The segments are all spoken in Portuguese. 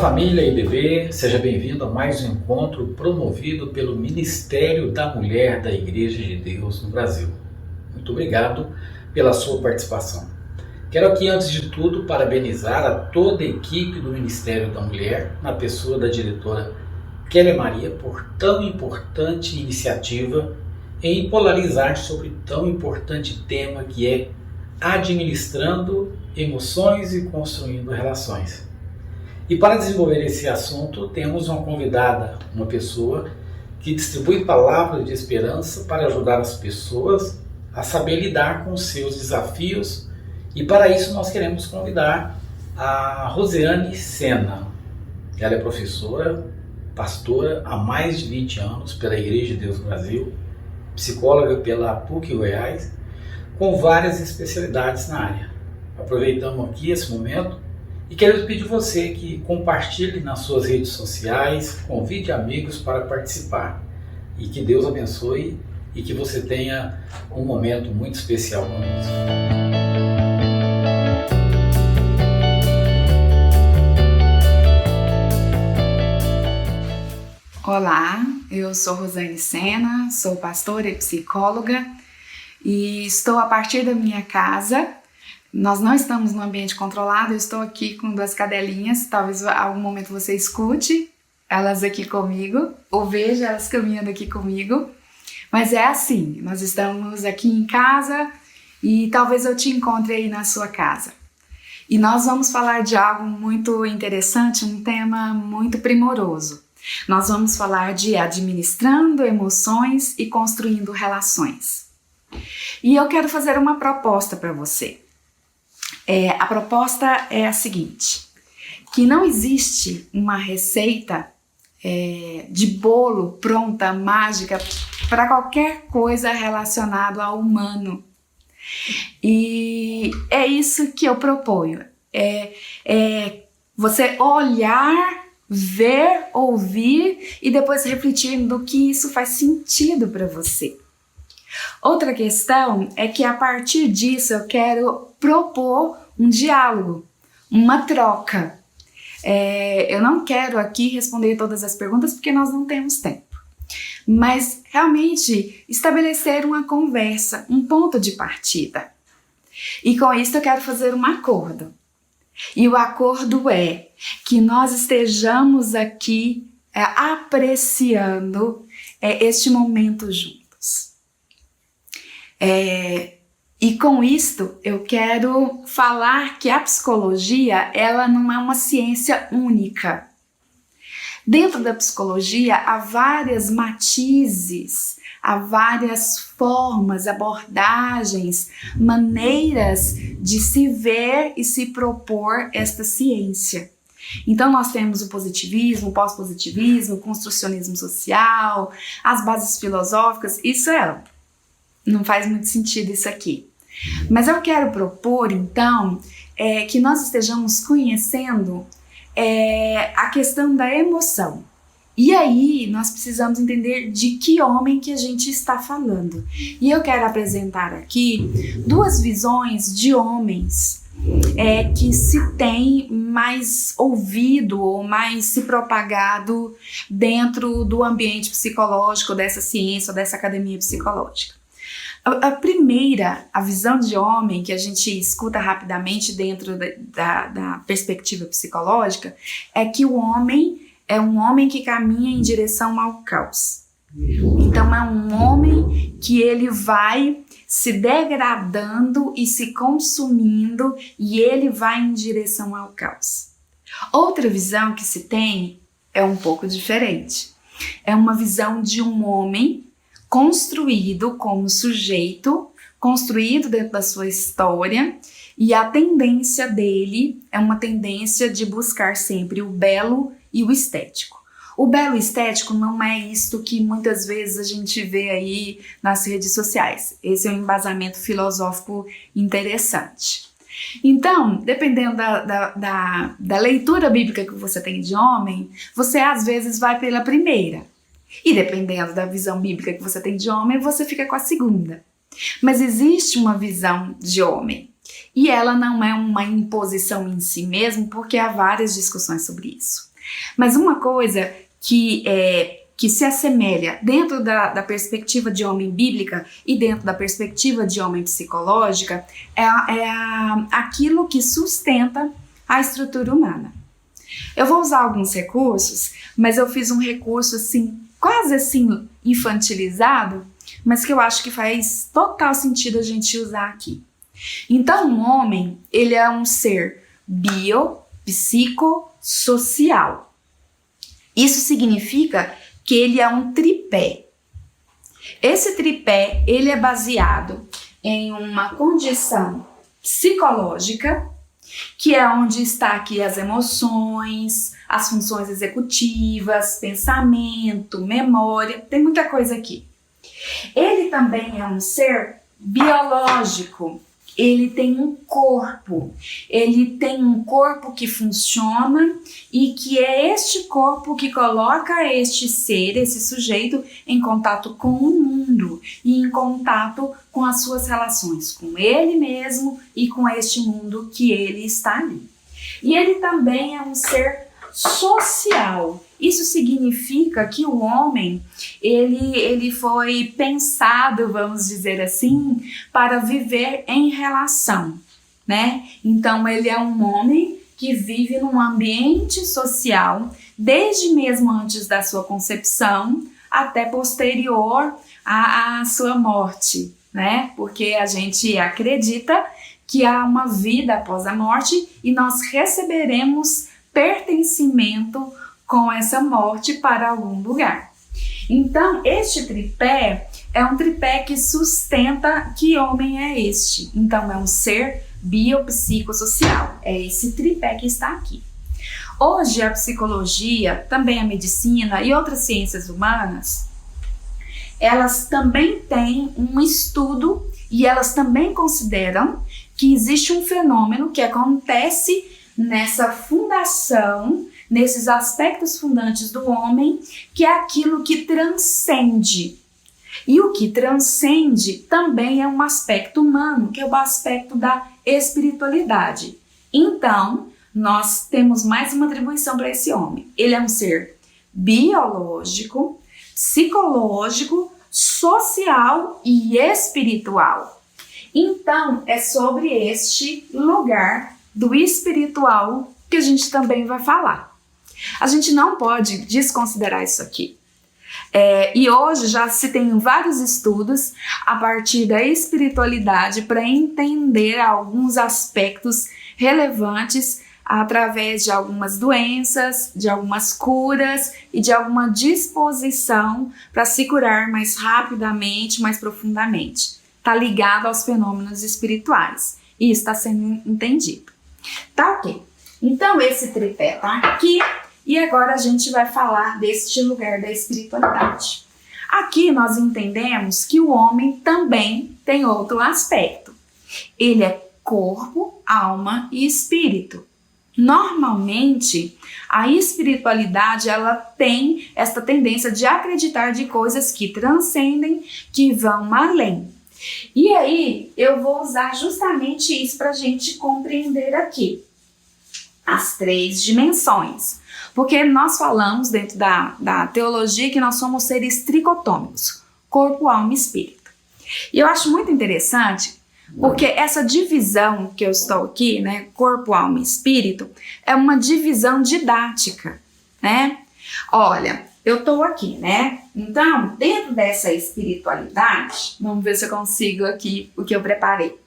família IBB, seja bem-vindo a mais um encontro promovido pelo Ministério da Mulher da Igreja de Deus no Brasil. Muito obrigado pela sua participação. Quero aqui, antes de tudo, parabenizar a toda a equipe do Ministério da Mulher, na pessoa da diretora Kelly Maria, por tão importante iniciativa em polarizar sobre tão importante tema que é administrando emoções e construindo relações. E para desenvolver esse assunto, temos uma convidada, uma pessoa que distribui palavras de esperança para ajudar as pessoas a saber lidar com os seus desafios. E para isso nós queremos convidar a Rosiane Sena. Ela é professora, pastora há mais de 20 anos pela Igreja de Deus no Brasil, psicóloga pela PUC Goiás, com várias especialidades na área. Aproveitamos aqui esse momento e quero pedir você que compartilhe nas suas redes sociais, convide amigos para participar. E que Deus abençoe e que você tenha um momento muito especial conosco. Olá, eu sou Rosiane Sena, sou pastora e psicóloga e estou a partir da minha casa. Nós não estamos num ambiente controlado, eu estou aqui com duas cadelinhas, talvez em algum momento você escute elas aqui comigo, ou veja elas caminhando aqui comigo, mas é assim, nós estamos aqui em casa e talvez eu te encontre aí na sua casa. E nós vamos falar de algo muito interessante, um tema muito primoroso. Nós vamos falar de administrando emoções e construindo relações. E eu quero fazer uma proposta para você. A proposta é a seguinte, que não existe uma receita de bolo pronta, mágica, para qualquer coisa relacionada ao humano. E é isso que eu proponho, você olhar, ver, ouvir e depois refletir no que isso faz sentido para você. Outra questão é que a partir disso eu quero propor um diálogo, uma troca. Eu não quero aqui responder todas as perguntas porque nós não temos tempo, mas realmente estabelecer uma conversa, um ponto de partida. E com isso eu quero fazer um acordo. E o acordo é que nós estejamos aqui apreciando este momento juntos. E com isto eu quero falar que a psicologia ela não é uma ciência única. Dentro da psicologia há várias matizes, há várias formas, abordagens, maneiras de se ver e se propor esta ciência. Então nós temos o positivismo, o pós-positivismo, o construcionismo social, as bases filosóficas, não faz muito sentido isso aqui. Mas eu quero propor, então, que nós estejamos conhecendo a questão da emoção. E aí, nós precisamos entender de que homem que a gente está falando. E eu quero apresentar aqui duas visões de homens que se tem mais ouvido ou mais se propagado dentro do ambiente psicológico, dessa ciência, dessa academia psicológica. A primeira, a visão de homem que a gente escuta rapidamente dentro da perspectiva psicológica é que o homem é um homem que caminha em direção ao caos. Então é um homem que ele vai se degradando e se consumindo e ele vai em direção ao caos. Outra visão que se tem é um pouco diferente. É uma visão de um homem construído como sujeito, construído dentro da sua história, e a tendência dele é uma tendência de buscar sempre o belo e o estético. O belo e estético não é isto que muitas vezes a gente vê aí nas redes sociais. Esse é um embasamento filosófico interessante. Então, dependendo da leitura bíblica que você tem de homem, você às vezes vai pela primeira. E dependendo da visão bíblica que você tem de homem, você fica com a segunda. Mas existe uma visão de homem. E ela não é uma imposição em si mesmo, porque há várias discussões sobre isso. Mas uma coisa que se assemelha dentro da perspectiva de homem bíblica e dentro da perspectiva de homem psicológica aquilo que sustenta a estrutura humana. Eu vou usar alguns recursos, mas eu fiz um recurso assim, quase assim infantilizado, mas que eu acho que faz total sentido a gente usar aqui. Então, o homem, ele é um ser biopsicossocial. Isso significa que ele é um tripé. Esse tripé, ele é baseado em uma condição psicológica, que é onde está aqui as emoções, as funções executivas, pensamento, memória, tem muita coisa aqui. Ele também é um ser biológico. Ele tem um corpo que funciona e que é este corpo que coloca este ser, esse sujeito, em contato com o mundo e em contato com as suas relações com ele mesmo e com este mundo que ele está ali. E ele também é um ser social. Isso significa que o homem, ele foi pensado, vamos dizer assim, para viver em relação, né? Então, ele é um homem que vive num ambiente social, desde mesmo antes da sua concepção, até posterior à sua morte, né? Porque a gente acredita que há uma vida após a morte e nós receberemos pertencimento com essa morte para algum lugar. Então, este tripé é um tripé que sustenta que homem é este. Então, é um ser biopsicossocial. É esse tripé que está aqui. Hoje, a psicologia, também a medicina e outras ciências humanas, elas também têm um estudo e elas também consideram que existe um fenômeno que acontece nessa fundação, nesses aspectos fundantes do homem, que é aquilo que transcende. E o que transcende também é um aspecto humano, que é o aspecto da espiritualidade. Então, nós temos mais uma atribuição para esse homem. Ele é um ser biológico, psicológico, social e espiritual. Então, é sobre este lugar do espiritual que a gente também vai falar. A gente não pode desconsiderar isso aqui. E hoje já se tem vários estudos a partir da espiritualidade para entender alguns aspectos relevantes através de algumas doenças, de algumas curas e de alguma disposição para se curar mais rapidamente, mais profundamente. Está ligado aos fenômenos espirituais e está sendo entendido. Tá ok. Então esse tripé tá aqui e agora a gente vai falar deste lugar da espiritualidade. Aqui nós entendemos que o homem também tem outro aspecto. Ele é corpo, alma e espírito. Normalmente, a espiritualidade ela tem esta tendência de acreditar de coisas que transcendem, que vão além. E aí, eu vou usar justamente isso para a gente compreender aqui. As 3 dimensões. Porque nós falamos dentro da teologia que nós somos seres tricotômicos. Corpo, alma e espírito. E eu acho muito interessante porque essa divisão que eu estou aqui, né, corpo, alma e espírito, é uma divisão didática, né? Olha, eu estou aqui, né? Então, dentro dessa espiritualidade, vamos ver se eu consigo aqui o que eu preparei.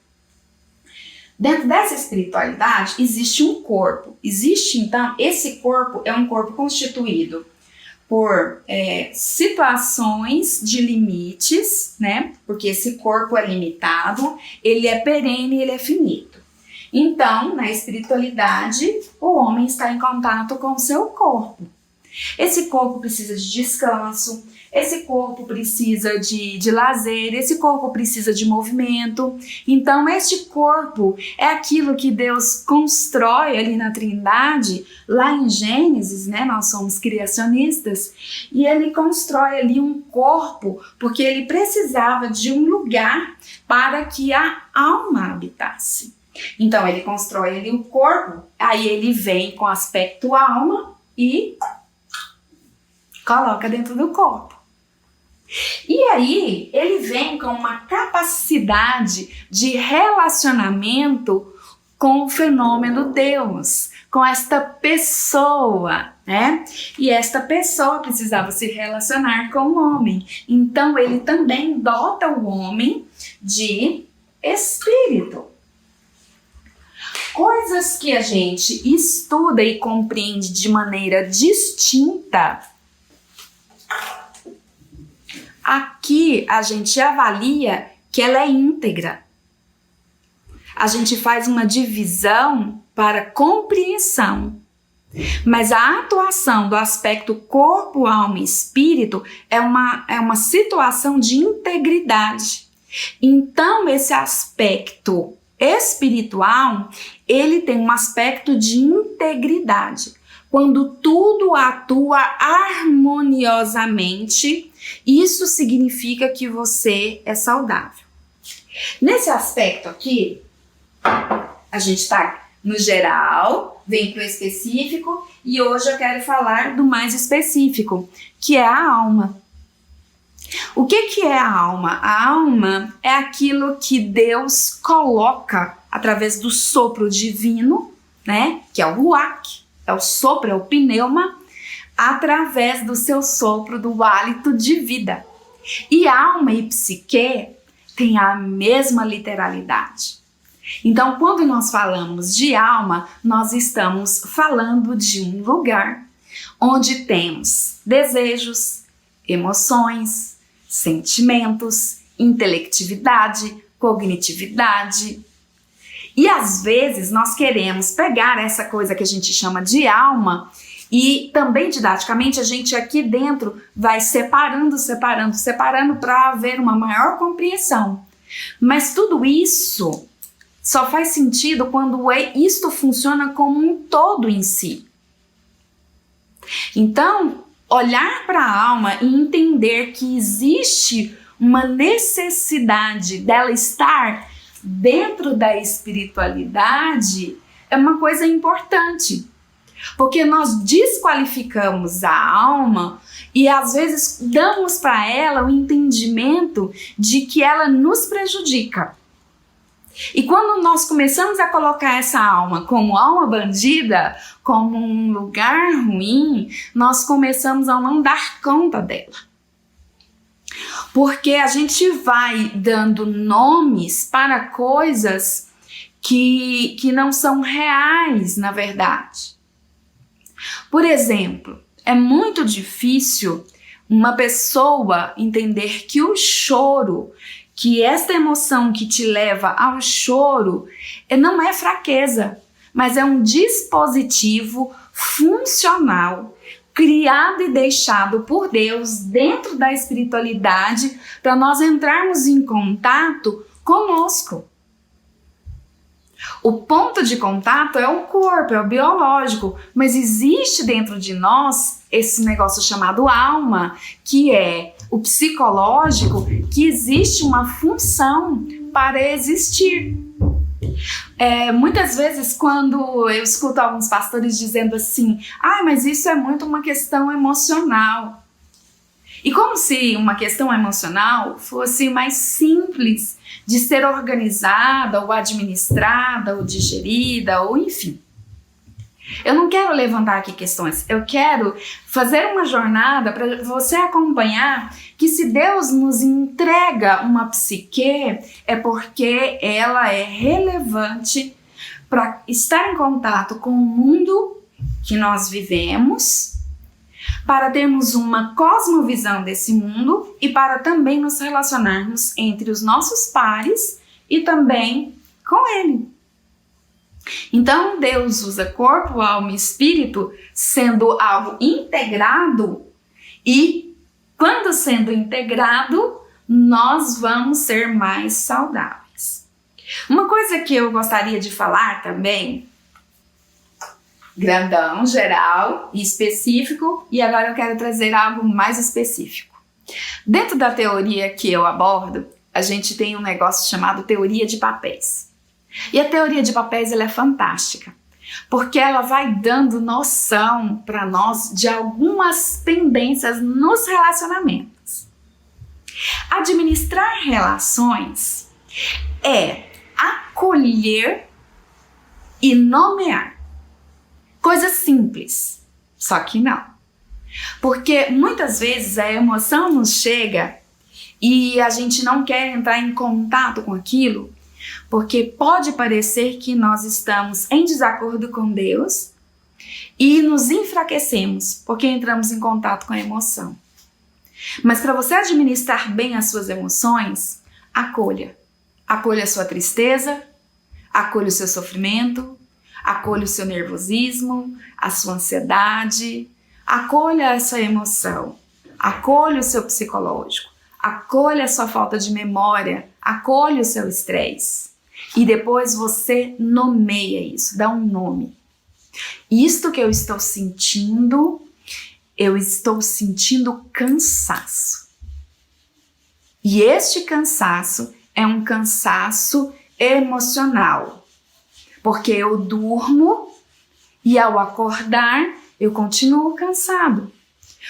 Dentro dessa espiritualidade existe um corpo. Existe, então, esse corpo é um corpo constituído por situações de limites, né? Porque esse corpo é limitado, ele é perene, ele é finito. Então, na espiritualidade, o homem está em contato com o seu corpo. Esse corpo precisa de descanso, esse corpo precisa de lazer, esse corpo precisa de movimento. Então, este corpo é aquilo que Deus constrói ali na Trindade, lá em Gênesis, né? Nós somos criacionistas, e ele constrói ali um corpo porque ele precisava de um lugar para que a alma habitasse. Então, ele constrói ali o corpo, aí ele vem com o aspecto alma, e coloca dentro do corpo. E aí ele vem com uma capacidade de relacionamento com o fenômeno Deus, com esta pessoa, né? E esta pessoa precisava se relacionar com o homem. Então ele também dota o homem de espírito. Coisas que a gente estuda e compreende de maneira distinta, aqui a gente avalia que ela é íntegra. A gente faz uma divisão para compreensão. Mas a atuação do aspecto corpo, alma e espírito é uma situação de integridade. Então, esse aspecto espiritual, ele tem um aspecto de integridade. Quando tudo atua harmoniosamente, isso significa que você é saudável. Nesse aspecto aqui, a gente está no geral, vem para o específico, e hoje eu quero falar do mais específico, que é a alma. O que é a alma? A alma é aquilo que Deus coloca através do sopro divino, né? Que é o ruach, é o sopro, é o pneuma, através do seu sopro, do hálito de vida. E alma e psique têm a mesma literalidade. Então, quando nós falamos de alma, nós estamos falando de um lugar onde temos desejos, emoções, sentimentos, intelectividade, cognitividade. E às vezes nós queremos pegar essa coisa que a gente chama de alma e também didaticamente a gente aqui dentro vai separando para haver uma maior compreensão. Mas tudo isso só faz sentido quando isto funciona como um todo em si. Então, olhar para a alma e entender que existe uma necessidade dela estar dentro da espiritualidade é uma coisa importante. Porque nós desqualificamos a alma e às vezes damos para ela o entendimento de que ela nos prejudica. E quando nós começamos a colocar essa alma como alma bandida, como um lugar ruim, nós começamos a não dar conta dela. Porque a gente vai dando nomes para coisas que não são reais, na verdade. Por exemplo, é muito difícil uma pessoa entender que o choro, que esta emoção que te leva ao choro, não é fraqueza, mas é um dispositivo funcional, criado e deixado por Deus dentro da espiritualidade para nós entrarmos em contato conosco. O ponto de contato é o corpo, é o biológico, mas existe dentro de nós esse negócio chamado alma, que é o psicológico, que existe uma função para existir. Muitas vezes quando eu escuto alguns pastores dizendo assim, mas isso é muito uma questão emocional. E como se uma questão emocional fosse mais simples de ser organizada, ou administrada, ou digerida, ou enfim. Eu não quero levantar aqui questões, eu quero fazer uma jornada para você acompanhar que se Deus nos entrega uma psique, é porque ela é relevante para estar em contato com o mundo que nós vivemos, para termos uma cosmovisão desse mundo e para também nos relacionarmos entre os nossos pares e também com Ele. Então Deus usa corpo, alma e espírito sendo algo integrado e quando sendo integrado nós vamos ser mais saudáveis. Uma coisa que eu gostaria de falar também, grandão, geral e específico, e agora eu quero trazer algo mais específico. Dentro da teoria que eu abordo, a gente tem um negócio chamado teoria de papéis. E a teoria de papéis ela é fantástica, porque ela vai dando noção para nós de algumas tendências nos relacionamentos. Administrar relações é acolher e nomear. Coisa simples, só que não. Porque muitas vezes a emoção nos chega e a gente não quer entrar em contato com aquilo, porque pode parecer que nós estamos em desacordo com Deus e nos enfraquecemos porque entramos em contato com a emoção. Mas para você administrar bem as suas emoções, acolha. Acolha a sua tristeza, acolha o seu sofrimento, acolha o seu nervosismo, a sua ansiedade, acolha essa emoção, acolha o seu psicológico, acolha a sua falta de memória, acolha o seu estresse. E depois você nomeia isso, dá um nome. Isto que eu estou sentindo cansaço. E este cansaço é um cansaço emocional, porque eu durmo e ao acordar eu continuo cansado.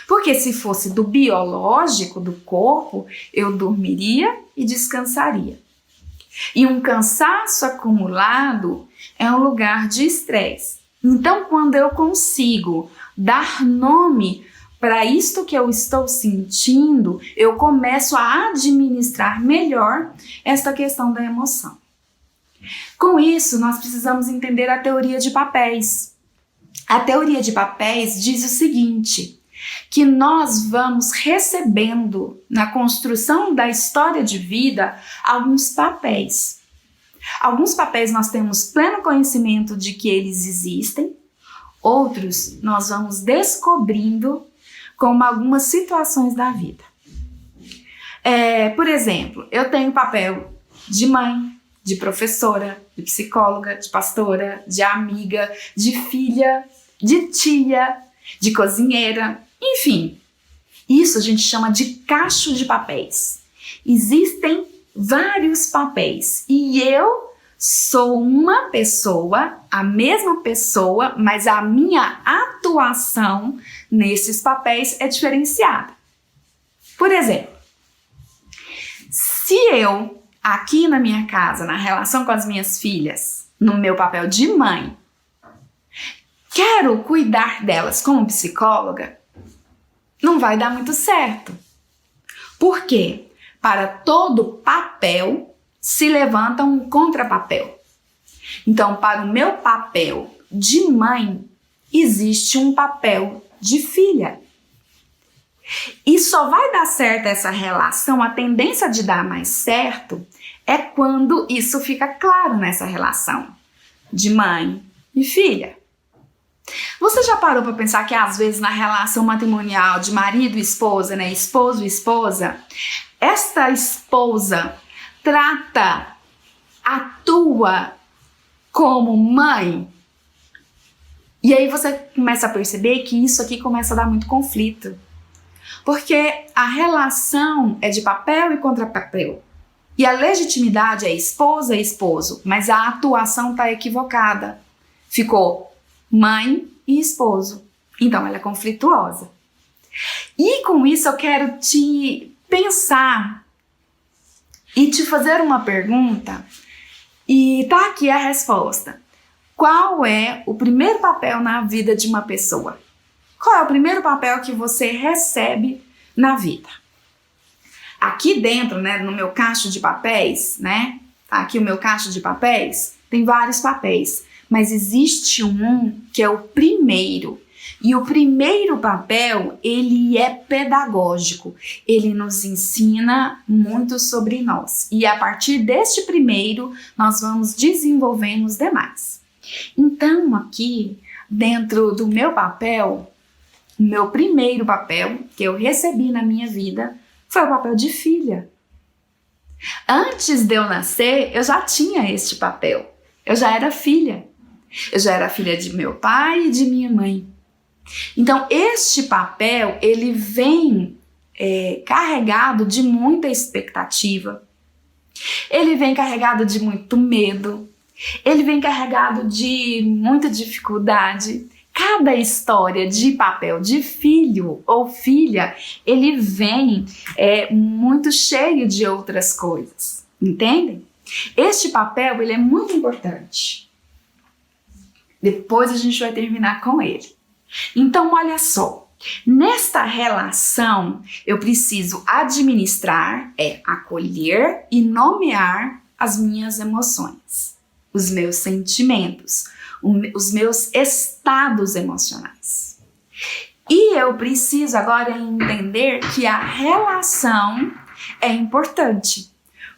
Porque se fosse do biológico, do corpo, eu dormiria e descansaria. E um cansaço acumulado é um lugar de estresse. Então, quando eu consigo dar nome para isto que eu estou sentindo, eu começo a administrar melhor esta questão da emoção. Com isso, nós precisamos entender a teoria de papéis. A teoria de papéis diz o seguinte, que nós vamos recebendo na construção da história de vida alguns papéis. Alguns papéis nós temos pleno conhecimento de que eles existem, outros nós vamos descobrindo com algumas situações da vida. Por exemplo, eu tenho papel de mãe, de professora, de psicóloga, de pastora, de amiga, de filha, de tia, de cozinheira, enfim. Isso a gente chama de cacho de papéis. Existem vários papéis e eu sou uma pessoa, a mesma pessoa, mas a minha atuação nesses papéis é diferenciada. Por exemplo, se eu, aqui na minha casa, na relação com as minhas filhas, no meu papel de mãe, quero cuidar delas como psicóloga, não vai dar muito certo. Por quê? Para todo papel se levanta um contrapapel. Então, para o meu papel de mãe, existe um papel de filha. E só vai dar certo essa relação, a tendência de dar mais certo é quando isso fica claro nessa relação de mãe e filha. Você já parou para pensar que às vezes na relação matrimonial de marido e esposa, né, esposo e esposa, esta esposa atua como mãe? E aí você começa a perceber que isso aqui começa a dar muito conflito. Porque a relação é de papel e contrapapel. E a legitimidade é esposa e esposo, mas a atuação está equivocada. Ficou mãe e esposo. Então ela é conflituosa. E com isso eu quero te pensar e te fazer uma pergunta. E tá aqui a resposta. Qual é o primeiro papel na vida de uma pessoa? Qual é o primeiro papel que você recebe na vida? Aqui dentro, né, no meu cacho de papéis, né? Aqui o meu cacho de papéis, tem vários papéis, mas existe um que é o primeiro. E o primeiro papel, ele é pedagógico. Ele nos ensina muito sobre nós. E a partir deste primeiro, nós vamos desenvolvendo os demais. Então, aqui, dentro do meu papel, o meu primeiro papel que eu recebi na minha vida foi o papel de filha. Antes de eu nascer, eu já tinha este papel. Eu já era filha. Eu já era filha de meu pai e de minha mãe. Então, este papel, ele vem carregado de muita expectativa. Ele vem carregado de muito medo. ele vem carregado de muita dificuldade. Cada história de papel de filho ou filha, ele vem muito cheio de outras coisas, entendem? Este papel, ele é muito importante. Depois a gente vai terminar com ele. Então, olha só. Nesta relação, eu preciso administrar, acolher e nomear as minhas emoções, os meus sentimentos, os meus estados emocionais. E eu preciso agora entender que a relação é importante.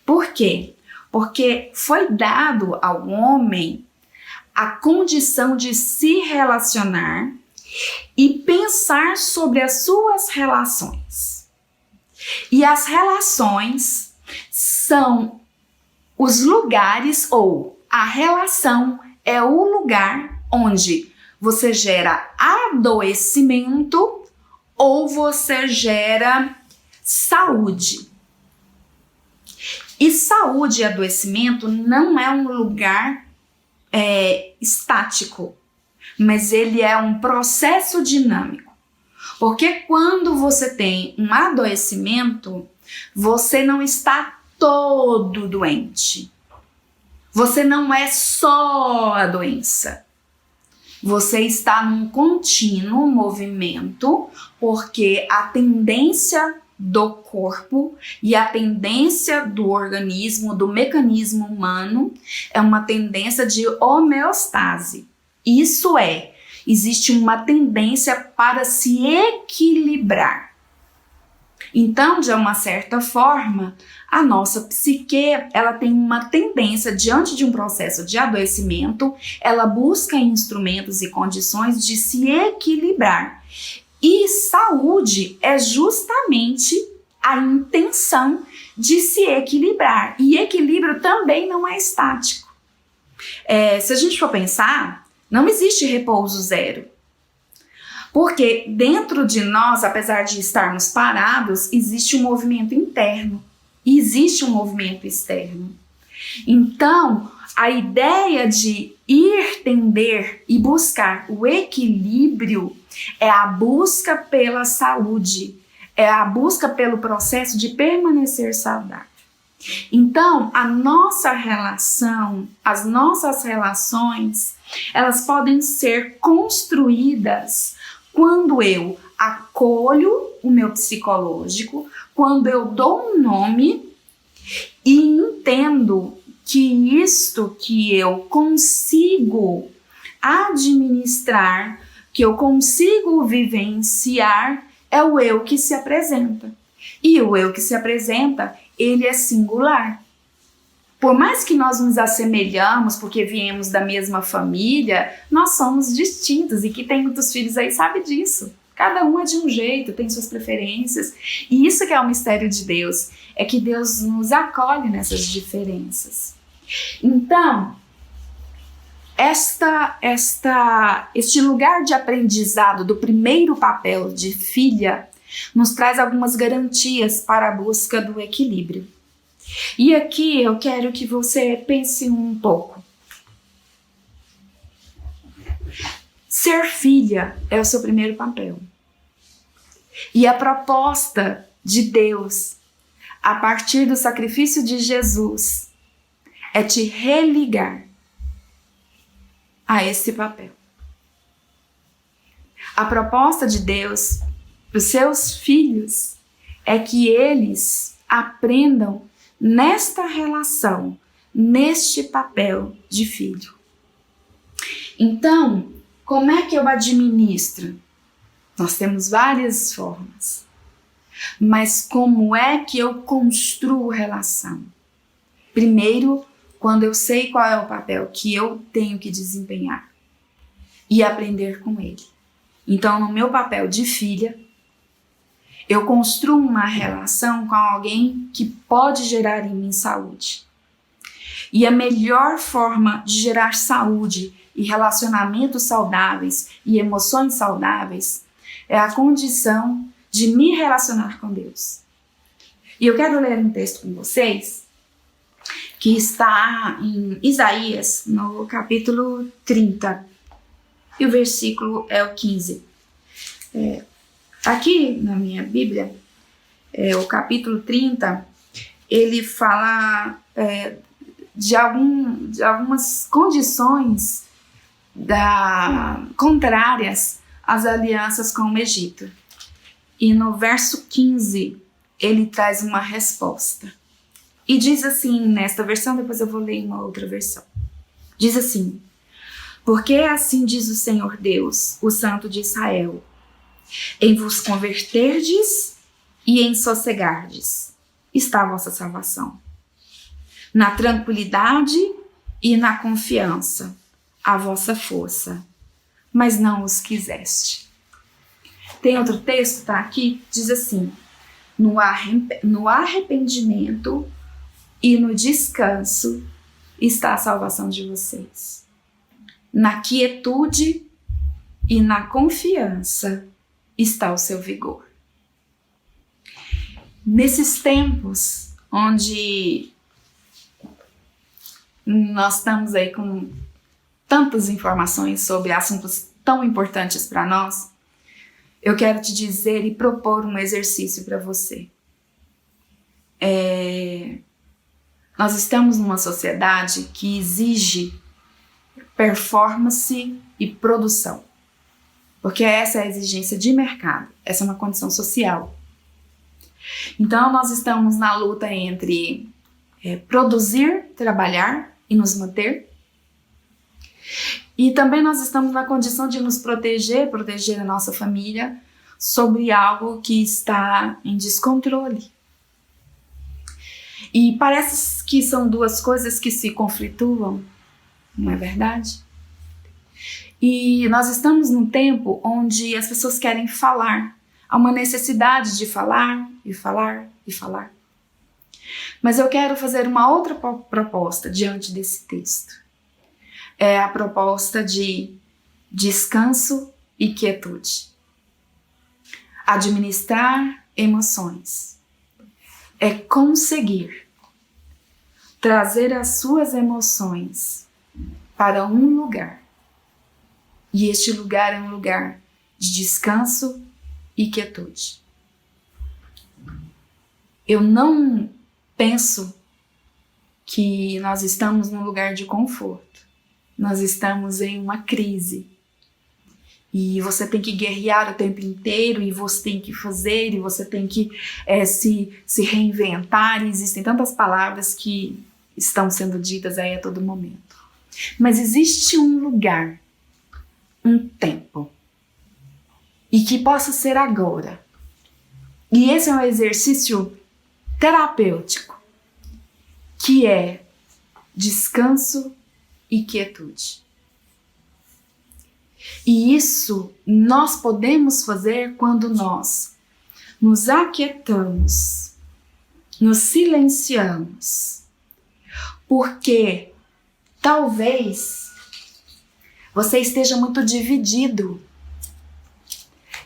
Por quê? Porque foi dado ao homem a condição de se relacionar e pensar sobre as suas relações. E as relações são os lugares, ou a relação é o lugar onde você gera adoecimento ou você gera saúde. E saúde e adoecimento não é um lugar estático, mas ele é um processo dinâmico. Porque quando você tem um adoecimento, você não está todo doente. Você não é só a doença. Você está num contínuo movimento, porque a tendência do corpo e a tendência do organismo, do mecanismo humano, é uma tendência de homeostase. Isso existe uma tendência para se equilibrar. Então, de uma certa forma, a nossa psique, ela tem uma tendência, diante de um processo de adoecimento, ela busca instrumentos e condições de se equilibrar. E saúde é justamente a intenção de se equilibrar. E equilíbrio também não é estático. Se a gente for pensar, não existe repouso zero. Porque dentro de nós, apesar de estarmos parados, existe um movimento interno e existe um movimento externo. Então, a ideia de ir tender e buscar o equilíbrio é a busca pela saúde, é a busca pelo processo de permanecer saudável. Então, a nossa relação, as nossas relações, elas podem ser construídas quando eu acolho o meu psicológico, quando eu dou um nome e entendo que isto que eu consigo administrar, que eu consigo vivenciar, é o eu que se apresenta. E o eu que se apresenta, ele é singular. Por mais que nós nos assemelhamos, porque viemos da mesma família, nós somos distintos. E quem tem muitos filhos aí sabe disso. Cada um é de um jeito, tem suas preferências. E isso que é o mistério de Deus, é que Deus nos acolhe nessas diferenças. Então, este lugar de aprendizado do primeiro papel de filha nos traz algumas garantias para a busca do equilíbrio. E aqui eu quero que você pense um pouco. Ser filha é o seu primeiro papel. E a proposta de Deus, a partir do sacrifício de Jesus, é te religar a esse papel. A proposta de Deus para os seus filhos é que eles aprendam nesta relação, neste papel de filho. Então, como é que eu administro? Nós temos várias formas. Mas como é que eu construo relação? Primeiro, quando eu sei qual é o papel que eu tenho que desempenhar e aprender com ele. Então, no meu papel de filha, eu construo uma relação com alguém que pode gerar em mim saúde. E a melhor forma de gerar saúde e relacionamentos saudáveis e emoções saudáveis é a condição de me relacionar com Deus. E eu quero ler um texto com vocês que está em Isaías, no capítulo 30, e o versículo é o 15. Aqui na minha Bíblia, o capítulo 30, ele fala de algumas condições contrárias às alianças com o Egito. E no verso 15, ele traz uma resposta. E diz assim, nesta versão, depois eu vou ler em uma outra versão. Diz assim: porque assim diz o Senhor Deus, o Santo de Israel, em vos converterdes e em sossegardes está a vossa salvação. Na tranquilidade e na confiança, a vossa força, mas não os quiseste. Tem outro texto, tá aqui, diz assim: no arrependimento e no descanso está a salvação de vocês. Na quietude e na confiança está o seu vigor. Nesses tempos onde nós estamos aí com tantas informações sobre assuntos tão importantes para nós, eu quero te dizer e propor um exercício para você. Nós estamos numa sociedade que exige performance e produção, porque essa é a exigência de mercado, essa é uma condição social. Então nós estamos na luta entre produzir, trabalhar e nos manter, e também nós estamos na condição de nos proteger a nossa família sobre algo que está em descontrole. E parece que são duas coisas que se conflituam, não é verdade? E nós estamos num tempo onde as pessoas querem falar. Há uma necessidade de falar e falar e falar. Mas eu quero fazer uma outra proposta diante desse texto. É a proposta de descanso e quietude. Administrar emoções. É conseguir trazer as suas emoções para um lugar. E este lugar é um lugar de descanso e quietude. Eu não penso que nós estamos num lugar de conforto. Nós estamos em uma crise. E você tem que guerrear o tempo inteiro, e você tem que fazer, e você tem que se reinventar. E existem tantas palavras que estão sendo ditas aí a todo momento. Mas existe um lugar, um tempo, e que possa ser agora. E esse é um exercício terapêutico, que é descanso e quietude. E isso nós podemos fazer quando nós nos aquietamos, nos silenciamos, porque talvez você esteja muito dividido.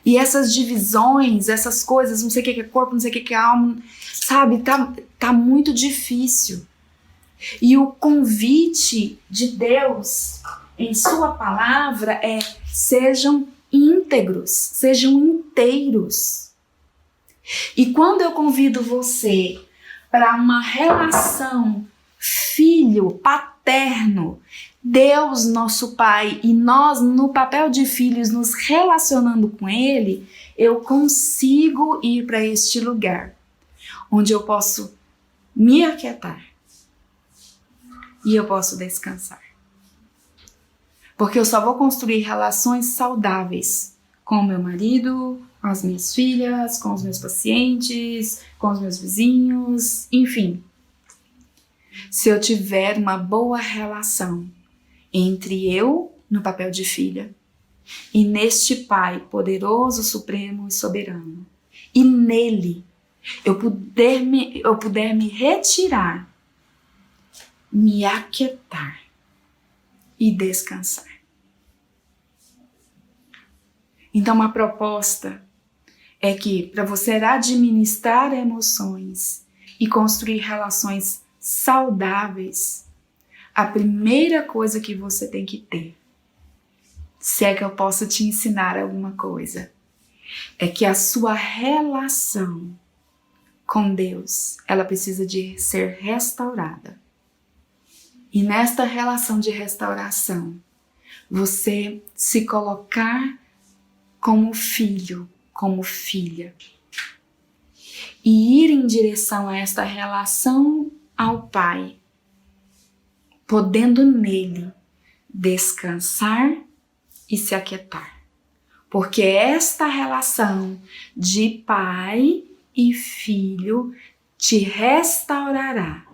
E essas divisões, essas coisas, não sei o que é corpo, não sei o que é alma, sabe, tá muito difícil. E o convite de Deus em sua palavra é: sejam íntegros, sejam inteiros. E quando eu convido você para uma relação filho, paterno, Deus, nosso Pai, e nós no papel de filhos nos relacionando com Ele, eu consigo ir para este lugar onde eu posso me aquietar e eu posso descansar. Porque eu só vou construir relações saudáveis com o meu marido, com as minhas filhas, com os meus pacientes, com os meus vizinhos, enfim. Se eu tiver uma boa relação entre eu, no papel de filha, e neste Pai poderoso, supremo e soberano, e nele eu puder me retirar, me aquietar e descansar. Então a proposta é que para você administrar emoções e construir relações saudáveis, a primeira coisa que você tem que ter, se é que eu posso te ensinar alguma coisa, é que a sua relação com Deus, ela precisa de ser restaurada. E nesta relação de restauração, você se colocar como filho, como filha, e ir em direção a esta relação ao Pai, podendo nele descansar e se aquietar. Porque esta relação de pai e filho te restaurará,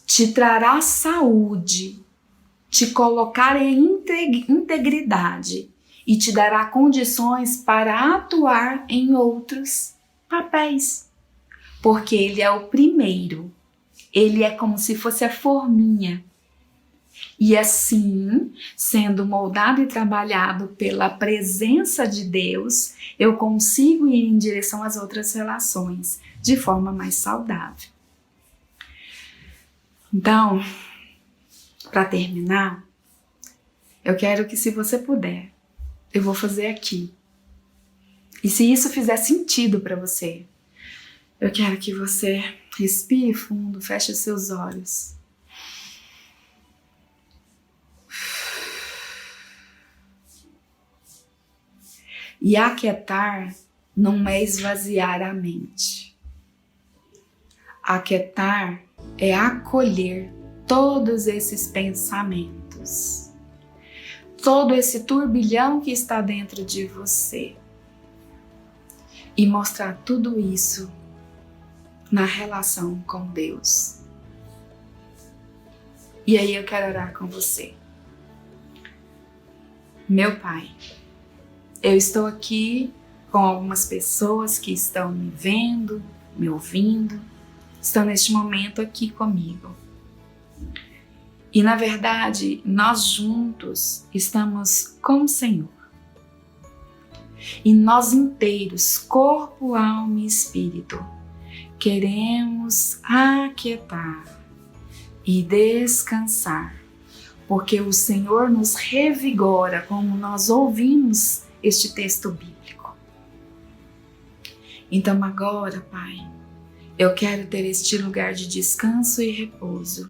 te trará saúde, te colocar em integridade e te dará condições para atuar em outros papéis. Porque ele é o primeiro, ele é como se fosse a forminha. E assim, sendo moldado e trabalhado pela presença de Deus, eu consigo ir em direção às outras relações de forma mais saudável. Então, para terminar, eu quero que, se você puder, eu vou fazer aqui. E se isso fizer sentido para você, eu quero que você respire fundo, feche os seus olhos. E aquietar não é esvaziar a mente. Aquietar é acolher todos esses pensamentos, todo esse turbilhão que está dentro de você e mostrar tudo isso na relação com Deus. E aí eu quero orar com você. Meu Pai, eu estou aqui com algumas pessoas que estão me vendo, me ouvindo, estão neste momento aqui comigo. E na verdade, nós juntos estamos com o Senhor. E nós inteiros, corpo, alma e espírito, queremos aquietar e descansar, porque o Senhor nos revigora, como nós ouvimos este texto bíblico. Então agora, Pai, eu quero ter este lugar de descanso e repouso.